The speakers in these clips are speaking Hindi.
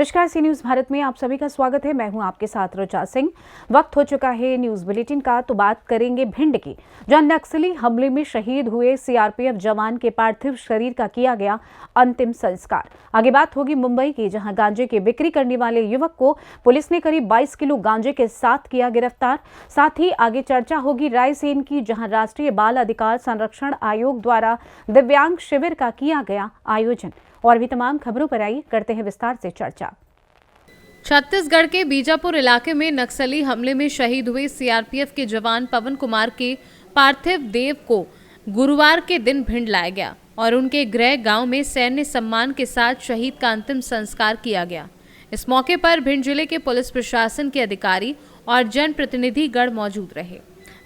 नमस्कार, सी न्यूज भारत में आप सभी का स्वागत है। मैं हूं आपके साथ रुचा सिंह। वक्त हो चुका है न्यूज बुलेटिन का, तो बात करेंगे भिंड की, जहां नक्सली हमले में शहीद हुए सीआरपीएफ जवान के पार्थिव शरीर का किया गया अंतिम संस्कार। आगे बात होगी मुंबई की, जहां गांजे की बिक्री करने वाले युवक को पुलिस ने करीब 22 किलो गांजे के साथ किया गिरफ्तार। साथ ही आगे चर्चा होगी रायसेन की, जहां राष्ट्रीय बाल अधिकार संरक्षण आयोग द्वारा दिव्यांग शिविर का किया गया आयोजन। और भी तमाम खबरों पर आइए करते हैं विस्तार से चर्चा। छत्तीसगढ़ के बीजापुर इलाके में नक्सली हमले में शहीद हुए सीआरपीएफ के जवान पवन कुमार के पार्थिव देह को गुरुवार के दिन भिंड लाया गया और उनके गृह गांव में सैन्य सम्मान के साथ शहीद का अंतिम संस्कार किया गया। इस मौके पर भिंड जिले के पुलिस प्रशासन के अधिकारी और जनप्रतिनिधि गण मौजूद रहे।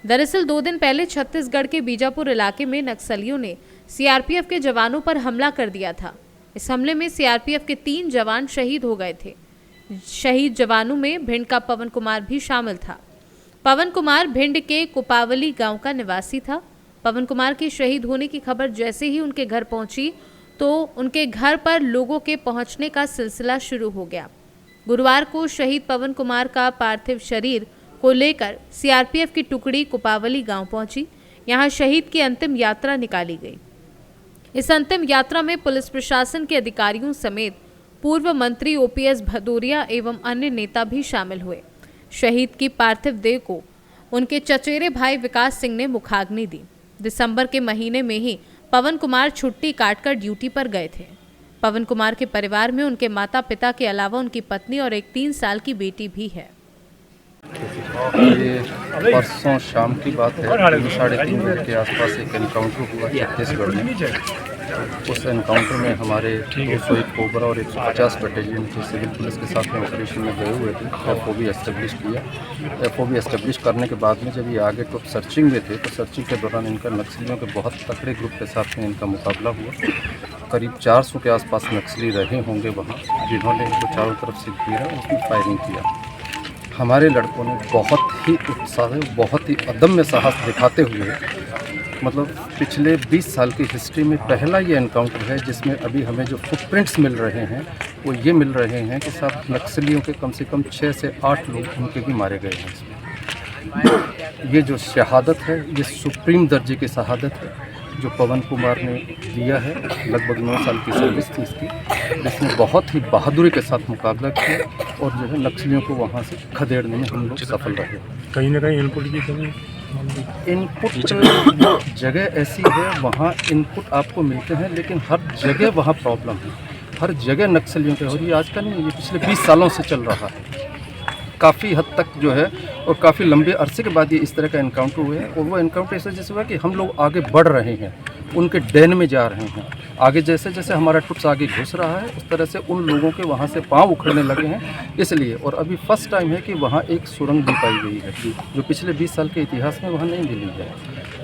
दरअसल 2 दिन पहले छत्तीसगढ़ के बीजापुर इलाके में नक्सलियों ने सीआरपीएफ के जवानों पर हमला कर दिया था। इस हमले में सीआरपीएफ के 3 जवान शहीद हो गए थे। शहीद जवानों में भिंड का पवन कुमार भी शामिल था। पवन कुमार भिंड के कुपावली गांव का निवासी था। पवन कुमार के शहीद होने की खबर जैसे ही उनके घर पहुंची तो उनके घर पर लोगों के पहुंचने का सिलसिला शुरू हो गया। गुरुवार को शहीद पवन कुमार का पार्थिव शरीर को लेकर सीआरपीएफ की टुकड़ी कुपावली गांव पहुंची। यहां शहीद की अंतिम यात्रा निकाली गई। इस अंतिम यात्रा में पुलिस प्रशासन के अधिकारियों समेत पूर्व मंत्री ओपीएस भदौरिया एवं अन्य नेता भी शामिल हुए। शहीद की पार्थिव देह को उनके चचेरे भाई विकास सिंह ने मुखाग्नि दी। दिसंबर के महीने में ही पवन कुमार छुट्टी काटकर ड्यूटी पर गए थे। पवन कुमार के परिवार में उनके माता पिता के अलावा उनकी पत्नी और एक 3 साल की बेटी भी है। ये परसों शाम की बात है, 3:30 बजे के आसपास एक एनकाउंटर हुआ छत्तीसगढ़ में। उस एनकाउंटर में हमारे 201 कोबरा और 150 बटालियन के सिविल पुलिस के साथ में ऑपरेशन में गए हुए थे। एफओबी एस्टेब्लिश किया। एफओबी एस्टेब्लिश करने के बाद में जब ये आगे तो सर्चिंग में थे, तो सर्चिंग के दौरान इनका नक्सलियों के बहुत तकड़े ग्रुप के साथ में इनका मुकाबला हुआ। करीब 400 के आसपास नक्सली रहे होंगे वहाँ, जिन्होंने इनको चारों तरफ से घेरा और उसमें फायरिंग किया। हमारे लड़कों ने बहुत ही उत्साह, बहुत ही अदम्य साहस दिखाते हुए, मतलब पिछले 20 साल की हिस्ट्री में पहला ये एनकाउंटर है जिसमें अभी हमें जो फुटप्रिंट्स मिल रहे हैं वो ये मिल रहे हैं कि सब नक्सलियों के कम से कम 6 से 8 लोग उनके भी मारे गए हैं इसमें। ये जो शहादत है, ये सुप्रीम दर्जे की शहादत है जो पवन कुमार ने दिया है। लगभग 9 साल की सर्विस थी इसकी, जिसने बहुत ही बहादुरी के साथ मुकाबला किया और जो है नक्सलियों को वहाँ से खदेड़ने में हम लोग सफल रहे। कहीं ना कहीं इनपुट की कमी, इनपुट जगह ऐसी है, वहाँ इनपुट आपको मिलते हैं लेकिन हर जगह वहाँ प्रॉब्लम है। हर जगह नक्सलियों के, और ये आज का नहीं, ये पिछले 20 सालों से चल रहा है। काफ़ी हद तक जो है और काफ़ी लंबे अरसे के बाद ये इस तरह का एनकाउंटर हुए हैं। और वो एनकाउंटर ऐसे जैसे हुआ कि हम लोग आगे बढ़ रहे हैं, उनके डेन में जा रहे हैं। आगे जैसे जैसे हमारा ट्रुप्स आगे घुस रहा है उस तरह से उन लोगों के वहाँ से पाँव उखड़ने लगे हैं। इसलिए, और अभी फर्स्ट टाइम है कि वहाँ एक सुरंग भी पाई गई है जो पिछले 20 साल के इतिहास में वहाँ नहीं मिली है।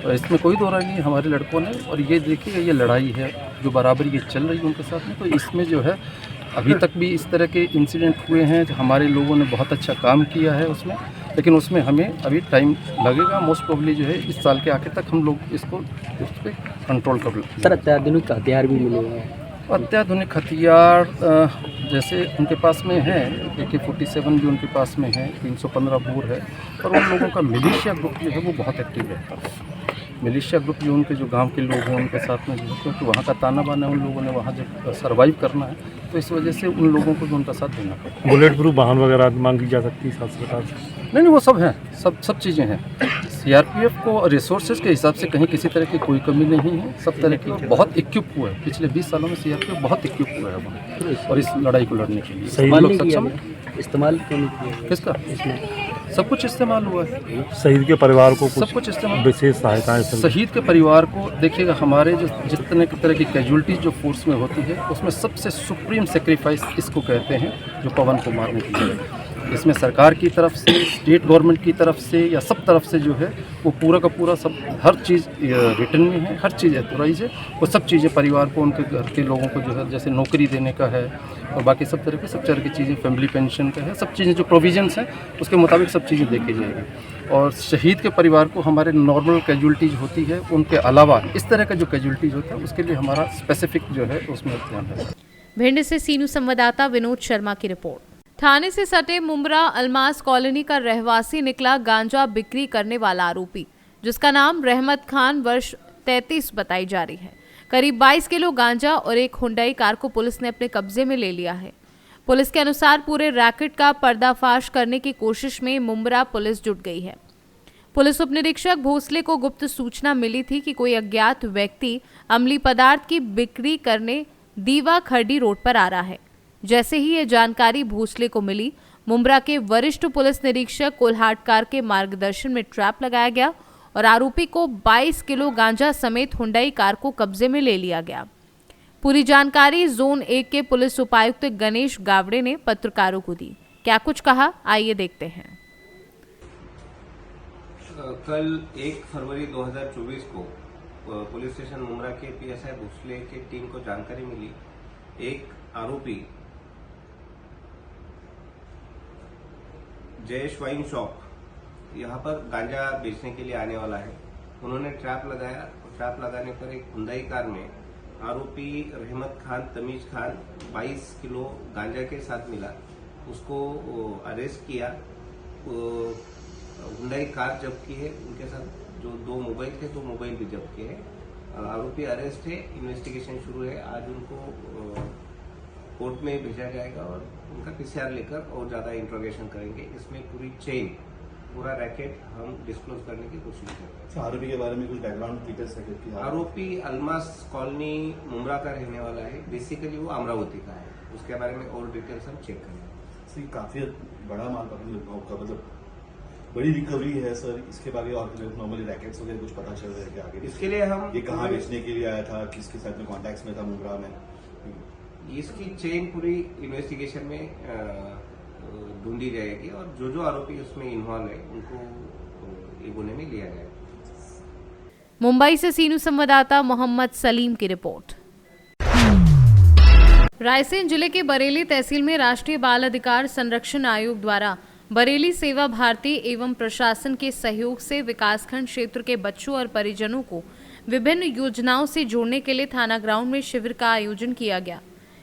तो इसमें कोई दो राय नहीं हमारे लड़कों ने। और ये देखिए, ये लड़ाई है जो बराबर ये चल रही है उनके साथ में। तो इसमें जो है अभी तक भी इस तरह के इंसिडेंट हुए हैं, हमारे लोगों ने बहुत अच्छा काम किया है उसमें, लेकिन उसमें हमें अभी टाइम लगेगा। मोस्ट प्रोबेबली जो है इस साल के आखिर तक हम लोग इसको उस पर कंट्रोल कर लेंगे। सर, अत्याधुनिक हथियार भी मिले हैं। अत्याधुनिक हथियार जैसे उनके पास में है, AK-47 भी उनके पास में है, 315 बोर है। और उन लोगों का मिलिशिया ग्रुप जो है वो बहुत एक्टिव रहता है। मिलिशिया ग्रुप जो उनके जो गांव के लोग हैं उनके साथ में जो है, क्योंकि वहाँ का ताना बाना उन लोगों ने वहाँ जब सर्वाइव करना है तो इस वजह से उन लोगों को भी उनका साथ देना पड़ता है। बुलेट प्रूफ वाहन वगैरह मांगी जा सकती है साथ सरकार से? नहीं, वो सब है, सब चीज़ें हैं। सीआरपीएफ को रिसोर्सेज के हिसाब से कहीं किसी तरह की कोई कमी नहीं है। सब तरह की बहुत इक्विप हुआ है। पिछले 20 सालों में सीआरपीएफ बहुत इक्विप हुआ है वहाँ, और इस लड़ाई को लड़ने के लिए सही लोग सक्षम। इस्तेमाल क्यों नहीं किया किसका? सब कुछ इस्तेमाल हुआ है। शहीद के परिवार को सब कुछ इस्तेमाल, विशेष सहायताएं। शहीद के परिवार को देखिएगा, हमारे जो जितने तरह की कैजुअलिटीज जो फोर्स में होती है उसमें सबसे सुप्रीम सेक्रीफाइस इसको कहते हैं जो पवन कुमार ने किया है। इसमें सरकार की तरफ से, स्टेट गवर्नमेंट की तरफ से या सब तरफ से जो है वो पूरा का पूरा सब हर चीज़ रिटर्न में है, हर चीज़ ऑथोराइज है। वो सब चीज़ें परिवार को, उनके घर के लोगों को जो है जैसे नौकरी देने का है और बाकी सब तरह की चीज़ें, फैमिली पेंशन का है, सब चीज़ें जो प्रोविजंस हैं उसके मुताबिक सब चीज़ें देखी जाएगी। और शहीद के परिवार को हमारे नॉर्मल कैजुअलिटीज़ होती है, उनके अलावा इस तरह का जो कैजुअलिटीज़ होता है उसके लिए हमारा स्पेसिफिक जो है उसमें ध्यान है। भिंड से सीनू संवाददाता विनोद शर्मा की रिपोर्ट। थाने से सटे मुमरा अलमास कॉलोनी का रहवासी निकला गांजा बिक्री करने वाला आरोपी, जिसका नाम रहमत खान वर्ष 33 बताई जा रही है। करीब 22 किलो गांजा और एक हुंडई कार को पुलिस ने अपने कब्जे में ले लिया है। पुलिस के अनुसार पूरे रैकेट का पर्दाफाश करने की कोशिश में मुमरा पुलिस जुट गई है। पुलिस उप निरीक्षक भोसले को गुप्त सूचना मिली थी कि कोई अज्ञात व्यक्ति अम्लीय पदार्थ की बिक्री करने दीवा खरडी रोड पर आ रहा है। जैसे ही ये जानकारी भोसले को मिली, मुमरा के वरिष्ठ पुलिस निरीक्षक कोल्हाटकार के मार्गदर्शन में ट्रैप लगाया गया और आरोपी को 22 किलो गांजा समेत हुंडई कार को कब्जे में ले लिया गया। पूरी जानकारी जोन 1 के पुलिस उपायुक्त गणेश गावड़े ने पत्रकारों को दी। क्या कुछ कहा, आइए देखते हैं। कल 1 फरवरी 2024 को पुलिस स्टेशन मुमरा के पीएसआई भोसले की टीम को जानकारी मिली, एक आरोपी जयेश वाइन शॉप यहाँ पर गांजा बेचने के लिए आने वाला है। उन्होंने ट्रैप लगाया और ट्रैप लगाने पर एक हुंडई कार में आरोपी रहमत खान तमीज खान 22 किलो गांजा के साथ मिला। उसको अरेस्ट किया। हुंडई कार जब्त की है। उनके साथ जो 2 मोबाइल थे, 2 मोबाइल भी जब्त किए हैं। आरोपी अरेस्ट है, इन्वेस्टिगेशन शुरू है। आज उनको कोर्ट में भेजा जाएगा और उनका पीसीआर लेकर और ज्यादा इंट्रोगेशन करेंगे। इसमें पूरी चेन, पूरा रैकेट हम डिस्क्लोज करने की कोशिश कर रहे हैं। आरोपी के बारे में कुछ बैकग्राउंड डिटेल्स है? आरोपी अलमास कॉलोनी मुमरा का रहने वाला है। बेसिकली वो अमरावती का है। उसके बारे में और डिटेल्स हम चेक करेंगे। काफी बड़ा माल पकड़, मतलब बड़ी रिकवरी है सर। इसके बारे और नॉर्मली रैकेट्स वगैरह कुछ पता चल रहा है क्या आगे? इसके लिए हम ये कहाँ बेचने के लिए आया था, किसके साथ में कॉन्टैक्ट्स में था मुमरा में? इसकी चेन पूरी इन्वेस्टिगेशन में ढूंढी जाएगी और जो आरोपी उसमें इन्वॉल्व है उनको ये गुने में लिया जाएगा। मुंबई से सीनू संवाददाता मोहम्मद सलीम की रिपोर्ट। रायसेन जिले के बरेली तहसील में राष्ट्रीय बाल अधिकार संरक्षण आयोग द्वारा बरेली सेवा भारती एवं प्रशासन के सहयोग से विकासखंड क्षेत्र के बच्चों और परिजनों को विभिन्न योजनाओं से जोड़ने के लिए थाना ग्राउंड में शिविर का आयोजन किया गया।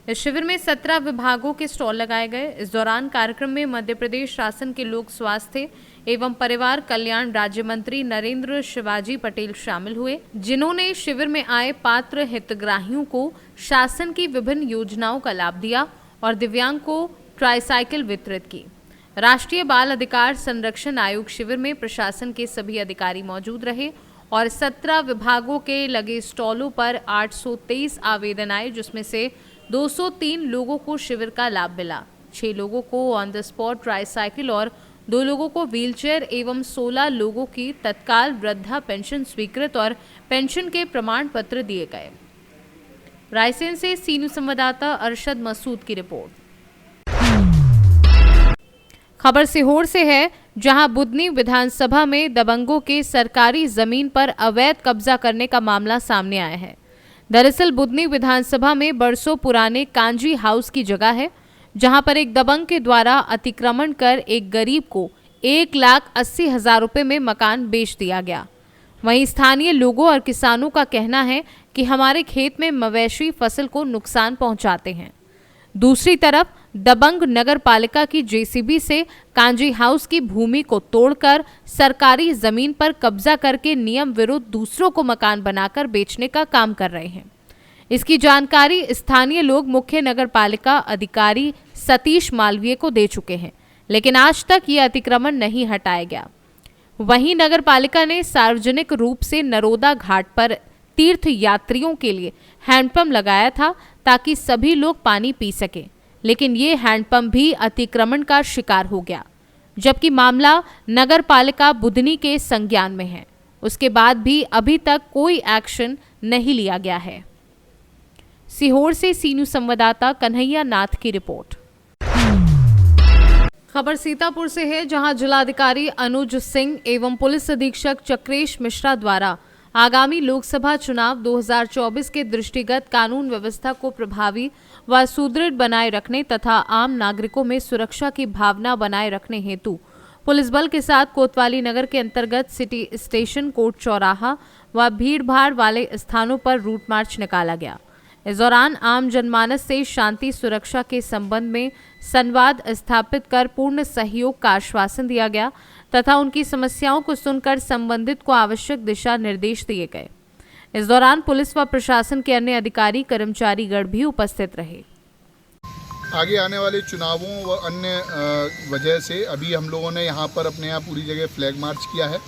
इस शिविर में 17 विभागों के स्टॉल लगाए गए। इस दौरान कार्यक्रम में मध्य प्रदेश शासन के लोक स्वास्थ्य एवं परिवार कल्याण राज्य मंत्री नरेंद्र शिवाजी पटेल शामिल हुए, जिन्होंने शिविर में आए पात्र हितग्राहियों को शासन की विभिन्न योजनाओं का लाभ दिया और दिव्यांग को ट्राईसाइकिल वितरित की। राष्ट्रीय बाल अधिकार संरक्षण आयोग शिविर में प्रशासन के सभी अधिकारी मौजूद रहे और 17 विभागों के लगे स्टॉलों पर 823 आवेदन आए, जिसमें से 203 लोगों को शिविर का लाभ मिला। 6 लोगों को ऑन द स्पॉट ट्राईसाइकिल और 2 लोगों को व्हीलचेयर एवं 16 लोगों की तत्काल वृद्धा पेंशन स्वीकृत और पेंशन के प्रमाण पत्र दिए गए। रायसेन से सीनू संवाददाता अरशद मसूद की रिपोर्ट। खबर सीहोर से है, जहां बुधनी विधानसभा में दबंगों के सरकारी जमीन पर अवैध कब्जा करने का मामला सामने आया है। दरअसल बुधनी विधानसभा में बरसों पुराने कांजी हाउस की जगह है, जहां पर एक दबंग के द्वारा अतिक्रमण कर एक गरीब को 1,80,000 रुपए में मकान बेच दिया गया। वहीं स्थानीय लोगों और किसानों का कहना है कि हमारे खेत में मवेशी फसल को नुकसान पहुंचाते हैं। दूसरी तरफ दबंग नगर पालिका की जेसीबी से कांजी हाउस की भूमि को तोड़कर सरकारी जमीन पर कब्जा करके नियम विरुद्ध दूसरों को मकान बनाकर बेचने का काम कर रहे हैं। इसकी जानकारी स्थानीय लोग मुख्य नगर पालिका अधिकारी सतीश मालवीय को दे चुके हैं, लेकिन आज तक ये अतिक्रमण नहीं हटाया गया। वहीं नगर पालिका ने सार्वजनिक रूप से नरोदा घाट पर तीर्थ यात्रियों के लिए हैंडपंप लगाया था ताकि सभी लोग पानी पी सकें, लेकिन ये हैंडपंप भी अतिक्रमण का शिकार हो गया, जबकि मामला नगर पालिका बुधनी के संज्ञान में है। उसके बाद भी अभी तक कोई एक्शन नहीं लिया गया है। सीहोर से सीनू संवाददाता कन्हैया नाथ की रिपोर्ट। खबर सीतापुर से है, जहां जिलाधिकारी अनुज सिंह एवं पुलिस अधीक्षक चक्रेश मिश्रा द्वारा आगामी लोकसभा चुनाव 2024 के दृष्टिगत कानून व्यवस्था को प्रभावी व सुदृढ़ बनाए रखने तथा आम नागरिकों में सुरक्षा की भावना बनाए रखने हेतु पुलिस बल के साथ कोतवाली नगर के अंतर्गत सिटी स्टेशन, कोर्ट चौराहा व भीड़ भाड़ वाले स्थानों पर रूट मार्च निकाला गया। इस दौरान आम जनमानस से शांति सुरक्षा के संबंध में संवाद स्थापित कर पूर्ण सहयोग का आश्वासन दिया गया तथा उनकी समस्याओं को सुनकर संबंधित को आवश्यक दिशा निर्देश दिए गए। इस दौरान पुलिस व प्रशासन के अन्य अधिकारी कर्मचारीगण भी उपस्थित रहे। आगे आने वाले चुनावों व अन्य वजह से अभी हम लोगों ने यहाँ पर अपने यहाँ पूरी जगह फ्लैग मार्च किया है।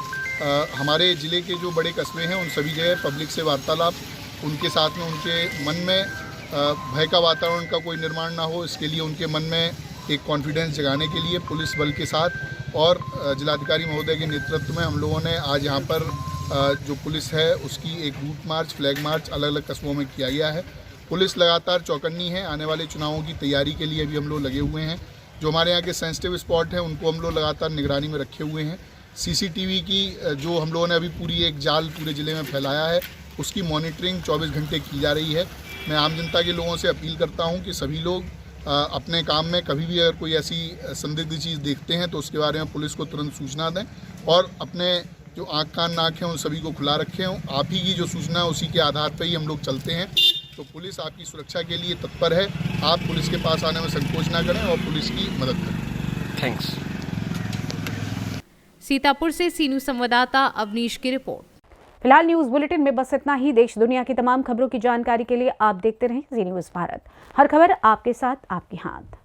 हमारे ज़िले के जो बड़े कस्बे हैं उन सभी जगह पब्लिक से वार्तालाप, उनके साथ में उनके मन में भय का वातावरण का कोई निर्माण ना हो, इसके लिए उनके मन में एक कॉन्फिडेंस जगाने के लिए पुलिस बल के साथ और जिलाधिकारी महोदय के नेतृत्व में हम लोगों ने आज यहाँ पर जो पुलिस है उसकी एक रूट मार्च, फ्लैग मार्च अलग अलग कस्बों में किया गया है। पुलिस लगातार चौकन्नी है, आने वाले चुनावों की तैयारी के लिए भी हम लोग लगे हुए हैं। जो हमारे यहाँ के सेंसिटिव स्पॉट हैं उनको हम लोग लगातार निगरानी में रखे हुए हैं। सीसीटीवी की जो हम लोगों ने अभी पूरी एक जाल पूरे ज़िले में फैलाया है उसकी मॉनिटरिंग 24 घंटे की जा रही है। मैं आम जनता के लोगों से अपील करता हूं कि सभी लोग अपने काम में कभी भी अगर कोई ऐसी संदिग्ध चीज़ देखते हैं तो उसके बारे में पुलिस को तुरंत सूचना दें और अपने जो आँख कान नाक हैं उन सभी को खुला रखें। आप ही की जो सूचना है उसी के आधार पर ही हम लोग चलते हैं। तो पुलिस आपकी सुरक्षा के लिए तत्पर है। आप पुलिस के पास आने में संकोच ना करें और पुलिस की मदद करें। थैंक्स। सीतापुर से सीनू संवाददाता अवनीश की रिपोर्ट। फिलहाल न्यूज बुलेटिन में बस इतना ही। देश दुनिया की तमाम खबरों की जानकारी के लिए आप देखते रहें जी न्यूज़ भारत। हर खबर आपके साथ, आपके हाथ।